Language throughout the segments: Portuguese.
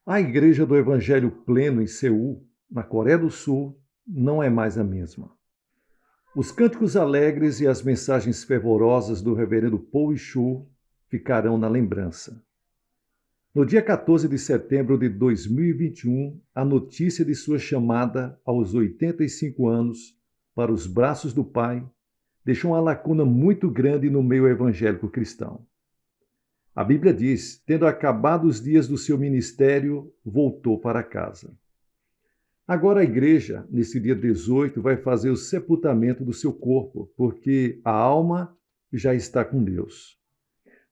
A Igreja do Evangelho Pleno em Seul, na Coreia do Sul, não é mais a mesma. Os cânticos alegres e as mensagens fervorosas do reverendo Paul Ichu ficarão na lembrança. No dia 14 de setembro de 2021, a notícia de sua chamada aos 85 anos para os braços do Pai deixou uma lacuna muito grande no meio evangélico cristão. A Bíblia diz: tendo acabado os dias do seu ministério, voltou para casa. Agora a igreja, nesse dia 18, vai fazer o sepultamento do seu corpo, porque a alma já está com Deus.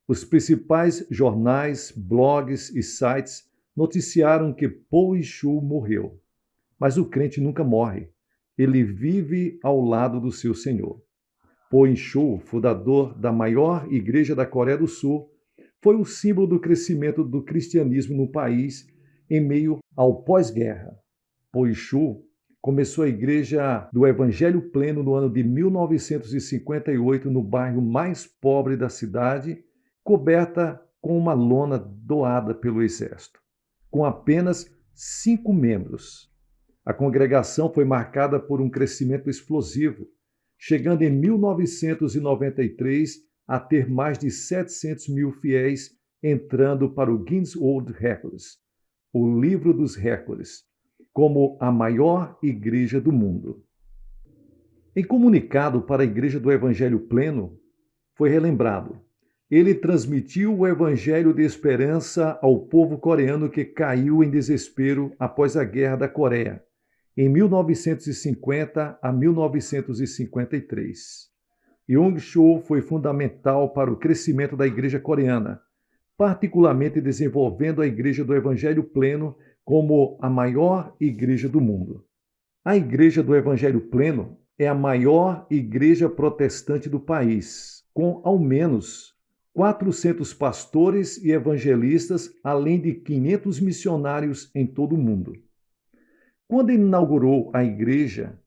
Os principais jornais, blogs e sites noticiaram que Paul Ichu morreu. Mas o crente nunca morre. Ele vive ao lado do seu Senhor. Paul Ichu, fundador da maior igreja da Coreia do Sul, foi o símbolo do crescimento do cristianismo no país em meio ao pós-guerra. Paul Ichu começou a Igreja do Evangelho Pleno no ano de 1958 no bairro mais pobre da cidade, coberta com uma lona doada pelo exército, com apenas 5 membros. A congregação foi marcada por um crescimento explosivo, chegando em 1993 a ter mais de 700 mil fiéis entrando para o Guinness World Records, o livro dos recordes, como a maior igreja do mundo. Em comunicado para a Igreja do Evangelho Pleno, foi relembrado: ele transmitiu o evangelho de esperança ao povo coreano que caiu em desespero após a Guerra da Coreia, em 1950 a 1953. Yong-chul foi fundamental para o crescimento da igreja coreana, particularmente desenvolvendo a Igreja do Evangelho Pleno como a maior igreja do mundo. A Igreja do Evangelho Pleno é a maior igreja protestante do país, com ao menos 400 pastores e evangelistas, além de 500 missionários em todo o mundo. Quando inaugurou a igreja,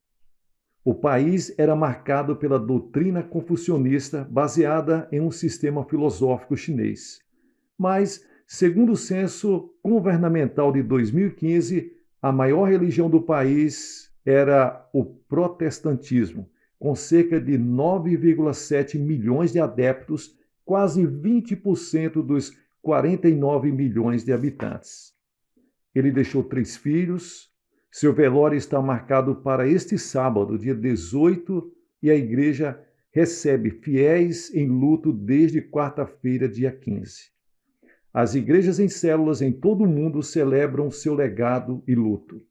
o país era marcado pela doutrina confucionista baseada em um sistema filosófico chinês. Mas, segundo o censo governamental de 2015, a maior religião do país era o protestantismo, com cerca de 9,7 milhões de adeptos, quase 20% dos 49 milhões de habitantes. Ele deixou 3 filhos. Seu velório está marcado para este sábado, dia 18, e a igreja recebe fiéis em luto desde quarta-feira, dia 15. As igrejas em células em todo o mundo celebram seu legado e luto.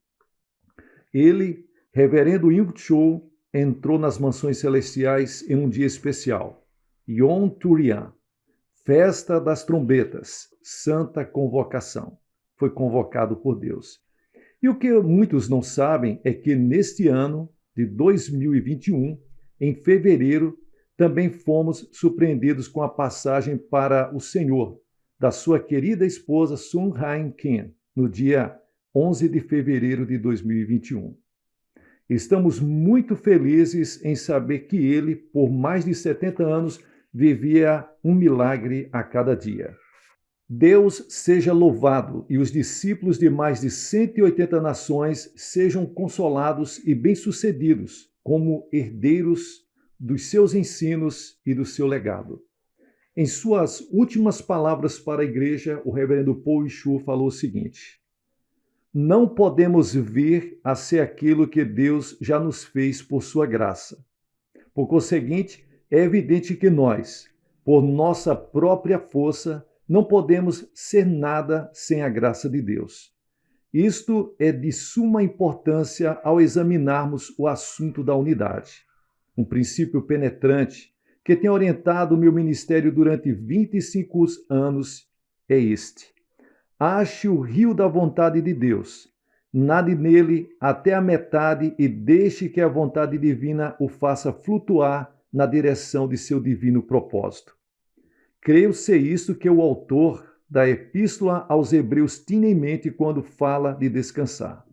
Ele, reverendo Yong-chul, entrou nas mansões celestiais em um dia especial, Yom Turian, festa das trombetas, santa convocação. Foi convocado por Deus. E o que muitos não sabem é que neste ano de 2021, em fevereiro, também fomos surpreendidos com a passagem para o Senhor da sua querida esposa Sung Hae Kim, no dia 11 de fevereiro de 2021. Estamos muito felizes em saber que ele, por mais de 70 anos, vivia um milagre a cada dia. Deus seja louvado e os discípulos de mais de 180 nações sejam consolados e bem-sucedidos como herdeiros dos seus ensinos e do seu legado. Em suas últimas palavras para a igreja, o reverendo Paul Ichu falou o seguinte: não podemos vir a ser aquilo que Deus já nos fez por sua graça. Por conseguinte, é evidente que nós, por nossa própria força, não podemos ser nada sem a graça de Deus. Isto é de suma importância ao examinarmos o assunto da unidade. Um princípio penetrante que tem orientado o meu ministério durante 25 anos é este: ache o rio da vontade de Deus, nade nele até a metade e deixe que a vontade divina o faça flutuar na direção de seu divino propósito. Creio ser isto que o autor da Epístola aos Hebreus tinha em mente quando fala de descansar.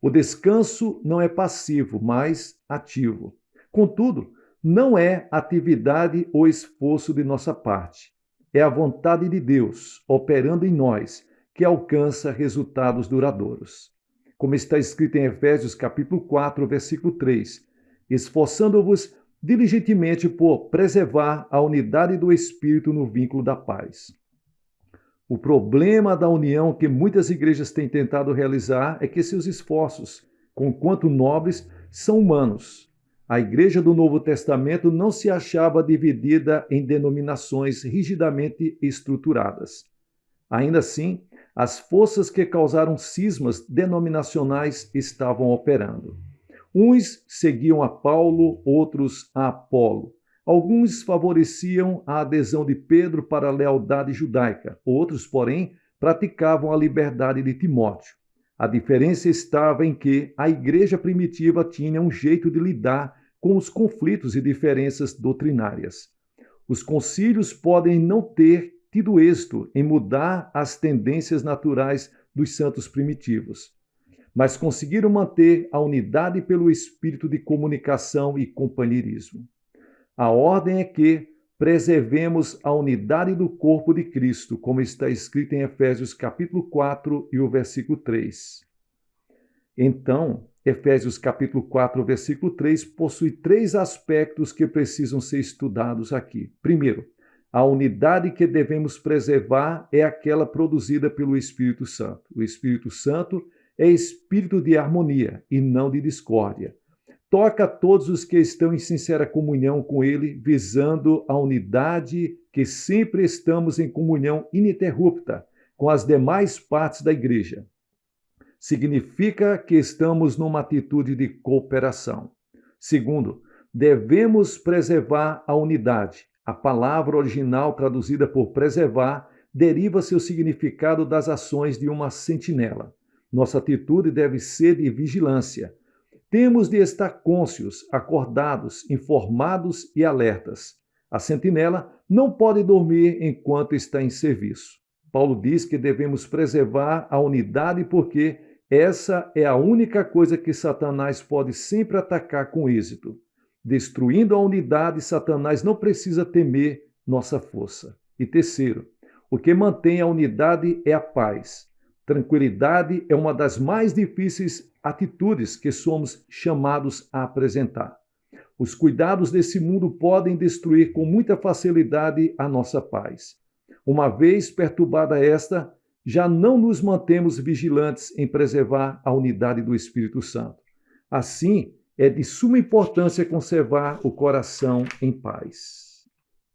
O descanso não é passivo, mas ativo. Contudo, não é atividade ou esforço de nossa parte. É a vontade de Deus operando em nós que alcança resultados duradouros. Como está escrito em Efésios capítulo 4, versículo 3, esforçando-vos diligentemente por preservar a unidade do Espírito no vínculo da paz. O problema da união que muitas igrejas têm tentado realizar é que seus esforços, conquanto nobres, são humanos. A igreja do Novo Testamento não se achava dividida em denominações rigidamente estruturadas. Ainda assim, as forças que causaram cismas denominacionais estavam operando. Uns seguiam a Paulo, outros a Apolo. Alguns favoreciam a adesão de Pedro para a lealdade judaica, outros, porém, praticavam a liberdade de Timóteo. A diferença estava em que a igreja primitiva tinha um jeito de lidar com os conflitos e diferenças doutrinárias. Os concílios podem não ter tido êxito em mudar as tendências naturais dos santos primitivos, mas conseguiram manter a unidade pelo espírito de comunicação e companheirismo. A ordem é que preservemos a unidade do corpo de Cristo, como está escrito em Efésios capítulo 4 e o versículo 3. Então, Efésios capítulo 4, versículo 3, possui 3 aspectos que precisam ser estudados aqui. Primeiro, a unidade que devemos preservar é aquela produzida pelo Espírito Santo. O Espírito Santo é espírito de harmonia e não de discórdia. Toca a todos os que estão em sincera comunhão com Ele, visando a unidade que sempre estamos em comunhão ininterrupta com as demais partes da igreja. Significa que estamos numa atitude de cooperação. Segundo, devemos preservar a unidade. A palavra original traduzida por preservar deriva seu significado das ações de uma sentinela. Nossa atitude deve ser de vigilância. Temos de estar cônscios, acordados, informados e alertas. A sentinela não pode dormir enquanto está em serviço. Paulo diz que devemos preservar a unidade porque essa é a única coisa que Satanás pode sempre atacar com êxito. Destruindo a unidade, Satanás não precisa temer nossa força. E terceiro, o que mantém a unidade é a paz. Tranquilidade é uma das mais difíceis atitudes que somos chamados a apresentar. Os cuidados desse mundo podem destruir com muita facilidade a nossa paz. Uma vez perturbada esta, já não nos mantemos vigilantes em preservar a unidade do Espírito Santo. Assim, é de suma importância conservar o coração em paz.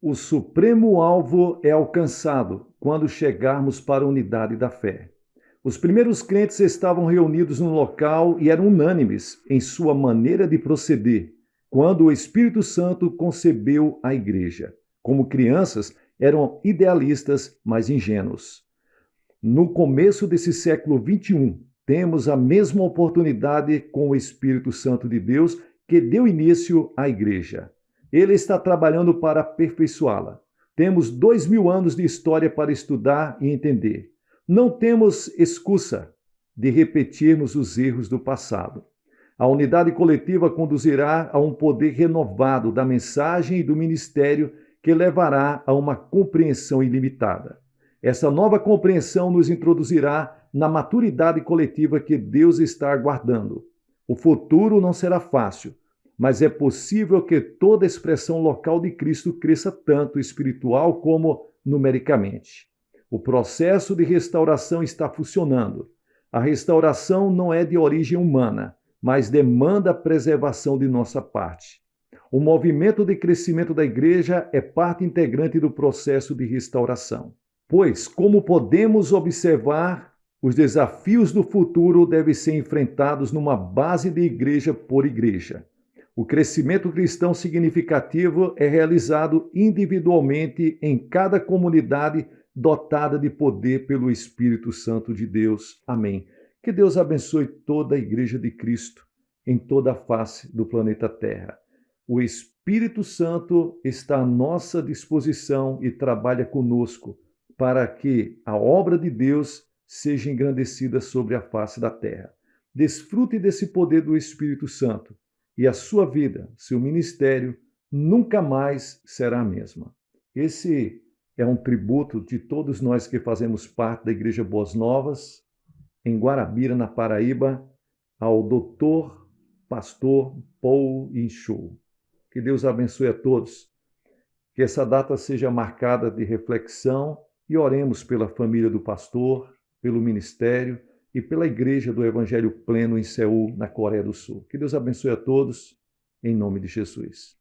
O supremo alvo é alcançado quando chegarmos para a unidade da fé. Os primeiros crentes estavam reunidos num local e eram unânimes em sua maneira de proceder, quando o Espírito Santo concebeu a igreja. Como crianças, eram idealistas, mas ingênuos. No começo desse século XXI, temos a mesma oportunidade com o Espírito Santo de Deus que deu início à igreja. Ele está trabalhando para aperfeiçoá-la. Temos 2000 anos de história para estudar e entender. Não temos excusa de repetirmos os erros do passado. A unidade coletiva conduzirá a um poder renovado da mensagem e do ministério que levará a uma compreensão ilimitada. Essa nova compreensão nos introduzirá na maturidade coletiva que Deus está aguardando. O futuro não será fácil, mas é possível que toda expressão local de Cristo cresça tanto espiritual como numericamente. O processo de restauração está funcionando. A restauração não é de origem humana, mas demanda a preservação de nossa parte. O movimento de crescimento da igreja é parte integrante do processo de restauração. Pois, como podemos observar, os desafios do futuro devem ser enfrentados numa base de igreja por igreja. O crescimento cristão significativo é realizado individualmente em cada comunidade dotada de poder pelo Espírito Santo de Deus. Amém. Que Deus abençoe toda a Igreja de Cristo em toda a face do planeta Terra. O Espírito Santo está à nossa disposição e trabalha conosco para que a obra de Deus seja engrandecida sobre a face da terra. Desfrute desse poder do Espírito Santo e a sua vida, seu ministério, nunca mais será a mesma. Esse é um tributo de todos nós que fazemos parte da Igreja Boas Novas, em Guarabira, na Paraíba, ao Dr. Pastor Paul Inchou. Que Deus abençoe a todos. Que essa data seja marcada de reflexão e oremos pela família do pastor, pelo ministério e pela Igreja do Evangelho Pleno em Seul, na Coreia do Sul. Que Deus abençoe a todos, em nome de Jesus.